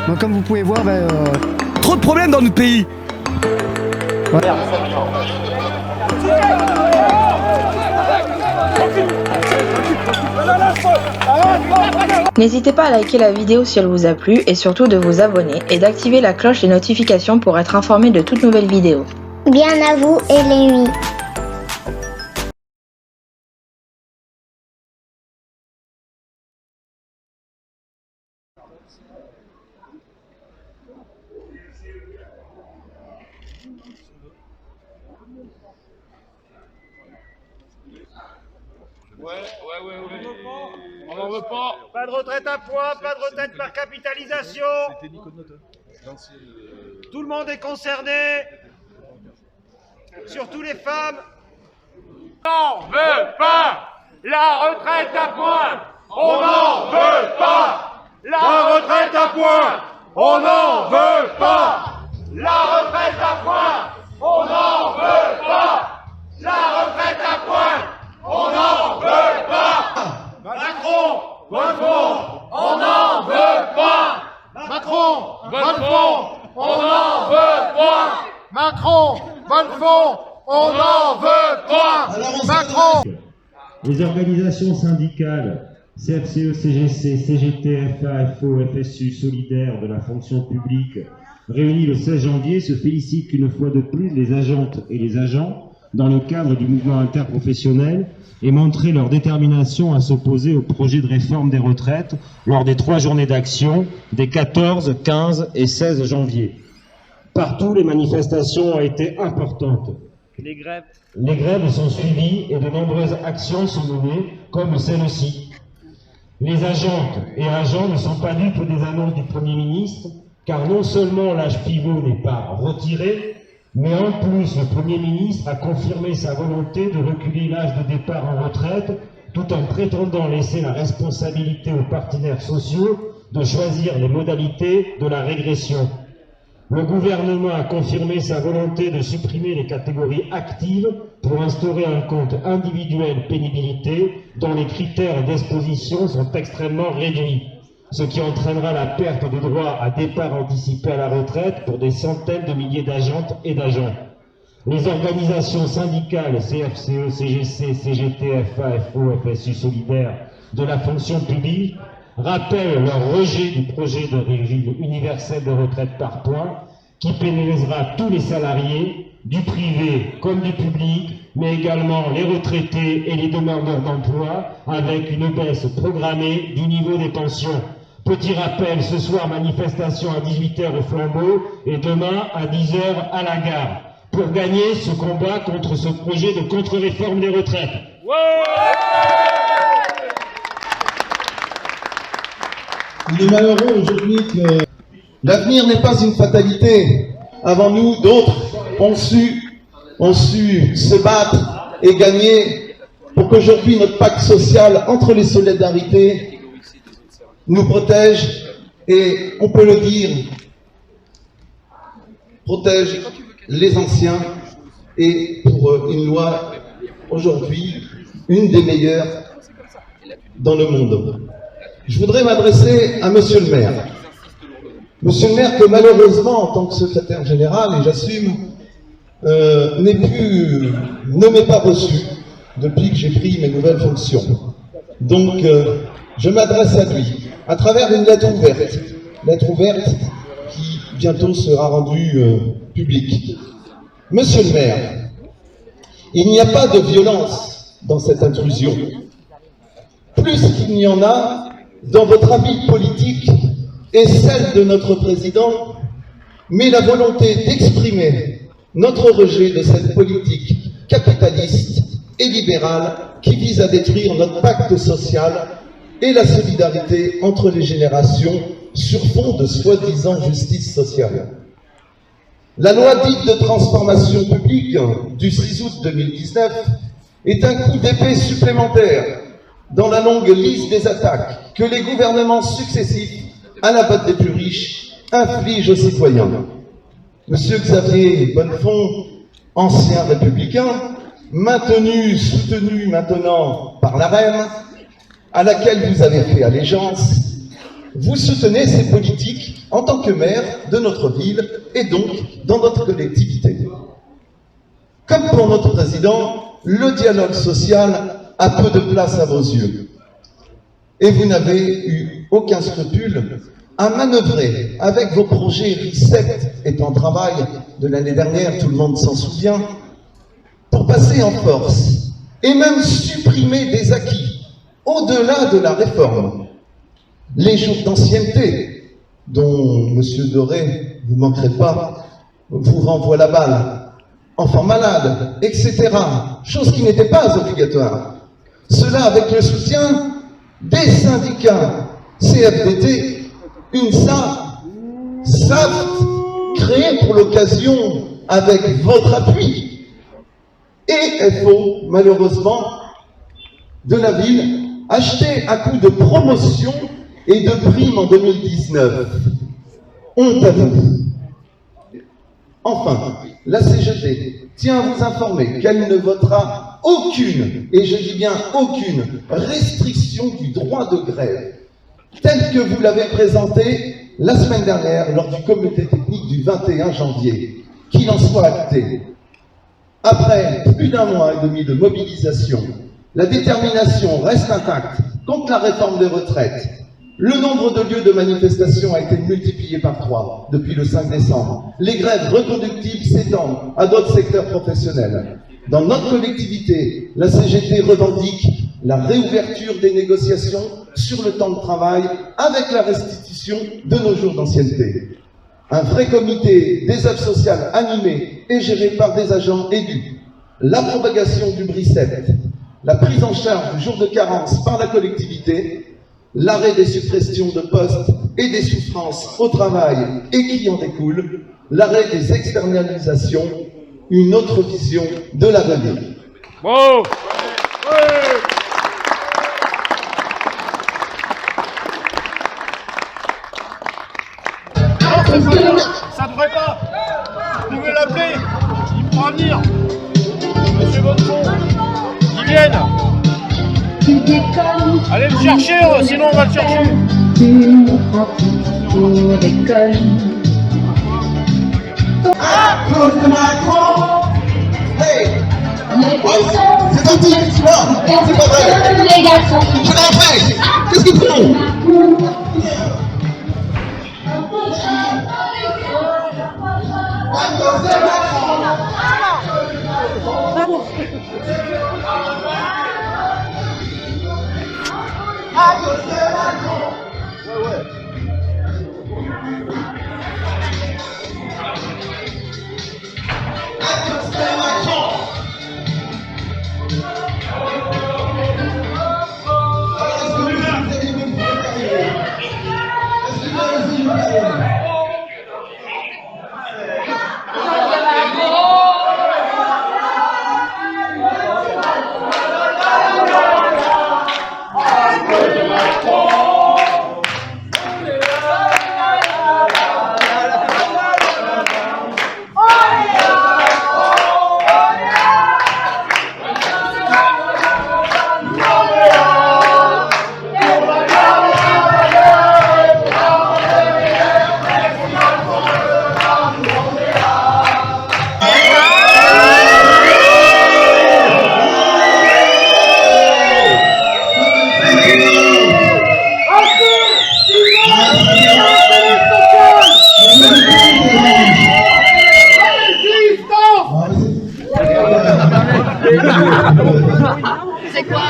Donc comme vous pouvez voir, trop de problèmes dans notre pays. Ouais. N'hésitez pas à liker la vidéo si elle vous a plu et surtout de vous abonner et d'activer la cloche des notifications pour être informé de toutes nouvelles vidéos. Bien à vous et les nuits. Ouais. On n'en veut pas. Pas de retraite à points, pas de retraite par capitalisation. Tout le monde est concerné. Surtout les femmes. On n'en veut pas. La retraite à points. On n'en veut pas. La retraite à points. On n'en veut pas. La retraite à points. On n'en veut pas. La retraite à points. On n'en veut pas. Macron, Bonnefonds, on n'en veut pas. Macron, Bonnefonds, on n'en veut pas. Macron, Bonnefonds, on n'en veut pas. Macron. Les organisations syndicales CFCE, CGC, CGT, FA, FO, FSU, Solidaires de la fonction publique réunies le 16 janvier se félicitent qu'une fois de plus les agentes et les agents, dans le cadre du mouvement interprofessionnel, aient montré leur détermination à s'opposer au projet de réforme des retraites lors des 3 journées d'action des 14, 15 et 16 janvier. Partout, les manifestations ont été importantes. Les grèves sont suivies et de nombreuses actions sont menées, comme celle-ci. Les agentes et agents ne sont pas dupes des annonces du Premier ministre, car non seulement l'âge pivot n'est pas retiré, mais en plus le Premier ministre a confirmé sa volonté de reculer l'âge de départ en retraite, tout en prétendant laisser la responsabilité aux partenaires sociaux de choisir les modalités de la régression. Le gouvernement a confirmé sa volonté de supprimer les catégories actives pour instaurer un compte individuel pénibilité dont les critères d'exposition sont extrêmement réduits, ce qui entraînera la perte de droit à départ anticipé à la retraite pour des centaines de milliers d'agentes et d'agents. Les organisations syndicales CFCE, CGC, CGT, FA, FO, FSU Solidaires de la fonction publique rappellent leur rejet du projet de régime universel de retraite par points qui pénalisera tous les salariés, du privé comme du public, mais également les retraités et les demandeurs d'emploi, avec une baisse programmée du niveau des pensions. Petit rappel, ce soir manifestation à 18 h au Flambeau et demain à 10 h à la gare, pour gagner ce combat contre ce projet de contre-réforme des retraites. Il est malheureux aujourd'hui que l'avenir n'est pas une fatalité. Avant nous, d'autres ont su se battre et gagner pour qu'aujourd'hui notre pacte social entre les solidarités nous protège et, on peut le dire, protège les anciens et pour une loi aujourd'hui, une des meilleures dans le monde. Je voudrais m'adresser à Monsieur le maire. Monsieur le maire que malheureusement, en tant que secrétaire général, et j'assume, ne m'est pas reçu depuis que j'ai pris mes nouvelles fonctions. Donc, je m'adresse à lui, à travers une lettre ouverte qui bientôt sera rendue publique. Monsieur le maire, il n'y a pas de violence dans cette intrusion. Plus qu'il n'y en a dans votre habit politique et celle de notre président, mais la volonté d'exprimer notre rejet de cette politique capitaliste et libérale qui vise à détruire notre pacte social et la solidarité entre les générations sur fond de soi-disant justice sociale. La loi dite de transformation publique du 6 août 2019 est un coup d'épée supplémentaire dans la longue liste des attaques que les gouvernements successifs à la botte des plus riches infligent aux citoyens. Monsieur Xavier Bonnefonds, ancien républicain, soutenu maintenant par la reine, à laquelle vous avez fait allégeance, vous soutenez ces politiques en tant que maire de notre ville et donc dans notre collectivité. Comme pour notre président, le dialogue social a peu de place à vos yeux. Et vous n'avez eu aucun scrupule à manœuvrer avec vos projets RICEPT et en travail de l'année dernière, tout le monde s'en souvient, pour passer en force et même supprimer des acquis au-delà de la réforme. Les jours d'ancienneté, dont M. Doré, vous ne manquerez pas, vous renvoie la balle, enfants malades, etc. Chose qui n'était pas obligatoire. Cela avec le soutien des syndicats CFDT, UNSA, SAFT, créé pour l'occasion avec votre appui, et FO, malheureusement, de la ville, acheté à coup de promotion et de primes en 2019. Honte à vous. Enfin, la CGT tient à vous informer qu'elle ne votera aucune, et je dis bien aucune, restriction du droit de grève, tel que vous l'avez présenté la semaine dernière lors du comité technique du 21 janvier. Qu'il en soit acté. Après plus d'1 mois et demi de mobilisation, la détermination reste intacte contre la réforme des retraites. Le nombre de lieux de manifestation a été multiplié par 3 depuis le 5 décembre. Les grèves reconductibles s'étendent à d'autres secteurs professionnels. Dans notre collectivité, la CGT revendique la réouverture des négociations sur le temps de travail avec la restitution de nos jours d'ancienneté. Un vrai comité des œuvres sociales animé et géré par des agents élus. La propagation du BRICEPT, la prise en charge du jour de carence par la collectivité, l'arrêt des suppressions de postes et des souffrances au travail et qui en découlent, l'arrêt des externalisations, une autre vision de l'avenir. Bon. Ça ne devrait pas. Vous pouvez l'appeler. Il pourra venir. Monsieur Bonnefond. Qu'ils viennent. Allez le chercher, sinon on va le chercher. À cause de Macron. Hey. C'est parti, tu vois. C'est pas vrai. Les garçons. Je l'ai fait. Qu'est-ce qu'ils font? À cause de Macron. À cause de Macron. Ouais. À cause de Macron. Est-ce que vous avez une C'est quoi?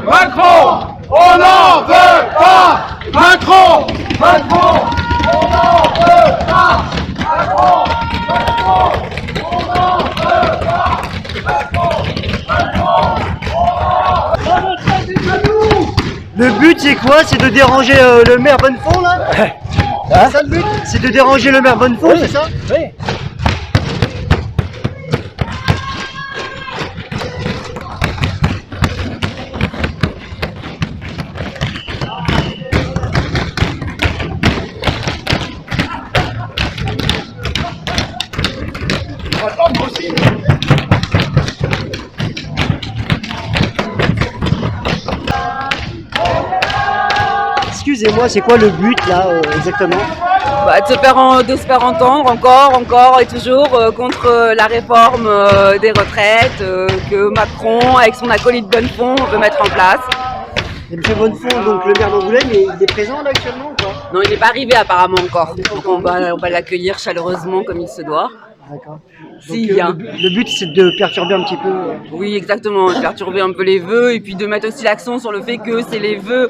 Macron, on n'en veut pas. Macron, on n'en veut pas. but c'est quoi? C'est de déranger le maire Bonnefond là? C'est ça le but? C'est de déranger le maire Bonnefond, c'est ça? Oui. Excusez-moi, c'est quoi le but là exactement? De se faire entendre encore et toujours contre la réforme des retraites que Macron, avec son acolyte Bonnefond, veut mettre en place. Et M. Bonnefond, donc le maire d'Angoulême, il est présent là actuellement ou pas? Non, il n'est pas arrivé apparemment encore. Donc on va l'accueillir chaleureusement comme il se doit. D'accord. S'il vient. Le but c'est de perturber un petit peu. Oui, exactement, de perturber un peu les vœux et puis de mettre aussi l'accent sur le fait que c'est les vœux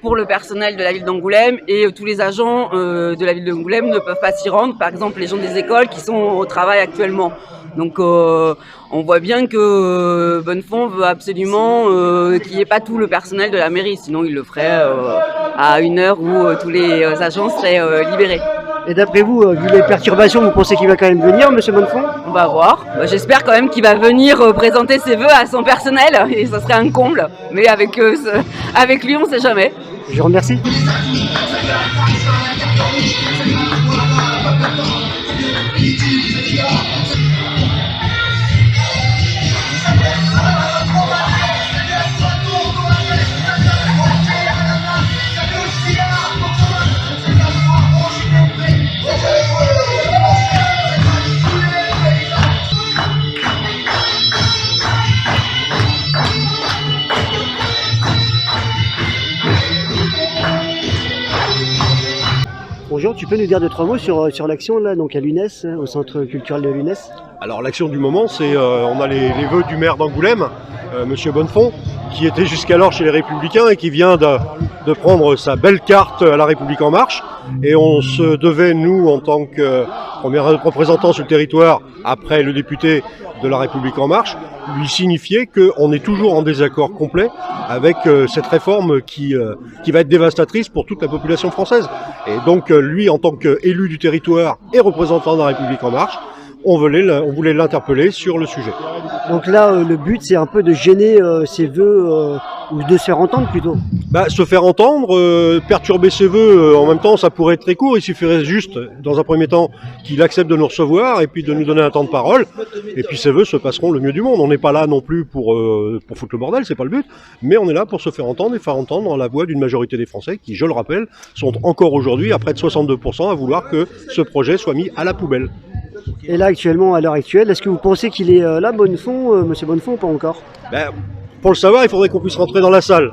pour le personnel de la ville d'Angoulême et tous les agents de la ville d'Angoulême ne peuvent pas s'y rendre, par exemple les gens des écoles qui sont au travail actuellement. Donc on voit bien que Bonnefond veut absolument qu'il n'y ait pas tout le personnel de la mairie, sinon il le ferait à une heure où tous les agents seraient libérés. Et d'après vous, vu les perturbations, vous pensez qu'il va quand même venir, M. Bonnefond? On va voir. J'espère quand même qu'il va venir présenter ses vœux à son personnel, et ça serait un comble. Mais avec lui, on ne sait jamais. Je vous remercie. Bonjour, tu peux nous dire 2-3 mots sur l'action là, donc à l'UNES, au centre culturel de l'UNES? Alors l'action du moment, c'est on a les vœux du maire d'Angoulême, Monsieur Bonnefond, qui était jusqu'alors chez les Républicains et qui vient de prendre sa belle carte à La République En Marche. Et on se devait, nous, en tant que premier représentant sur le territoire, après le député de La République En Marche, lui signifier qu'on est toujours en désaccord complet avec cette réforme qui va être dévastatrice pour toute la population française. Et donc lui, en tant qu'élu du territoire et représentant de La République En Marche, on voulait l'interpeller sur le sujet. Donc là, le but, c'est un peu de gêner ses vœux, ou de se faire entendre plutôt. Se faire entendre, perturber ses vœux, en même temps, ça pourrait être très court. Il suffirait juste, dans un premier temps, qu'il accepte de nous recevoir et puis de nous donner un temps de parole. Et puis ses vœux se passeront le mieux du monde. On n'est pas là non plus pour foutre le bordel, c'est pas le but. Mais on est là pour se faire entendre et faire entendre la voix d'une majorité des Français qui, je le rappelle, sont encore aujourd'hui à près de 62% à vouloir que ce projet soit mis à la poubelle. Et là, actuellement, à l'heure actuelle, est-ce que vous pensez qu'il est là, Bonnefond, Monsieur Bonnefond, ou pas encore? Pour le savoir, il faudrait qu'on puisse rentrer dans la salle.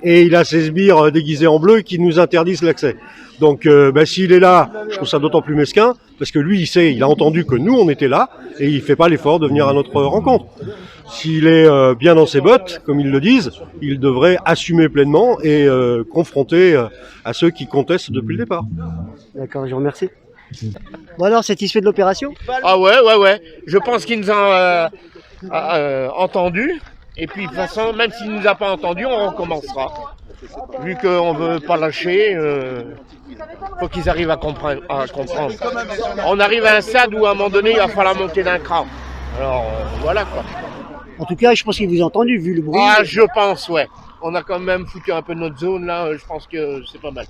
Et il a ses sbires déguisés en bleu qui nous interdisent l'accès. Donc s'il est là, je trouve ça d'autant plus mesquin, parce que lui, il a entendu que nous, on était là, et il fait pas l'effort de venir à notre rencontre. S'il est bien dans ses bottes, comme ils le disent, il devrait assumer pleinement et confronter à ceux qui contestent depuis le départ. D'accord, je vous remercie. Bon alors, satisfait de l'opération? Ah ouais. Je pense qu'il nous a entendu. Et puis de toute façon, même s'il ne nous a pas entendu, on recommencera. Vu qu'on ne veut pas lâcher, faut qu'ils arrivent à comprendre. On arrive à un stade où à un moment donné, il va falloir monter d'un cran. Alors voilà quoi. En tout cas, je pense qu'il vous a entendu, vu le bruit. Ah, je pense, ouais. On a quand même foutu un peu notre zone là, je pense que c'est pas mal.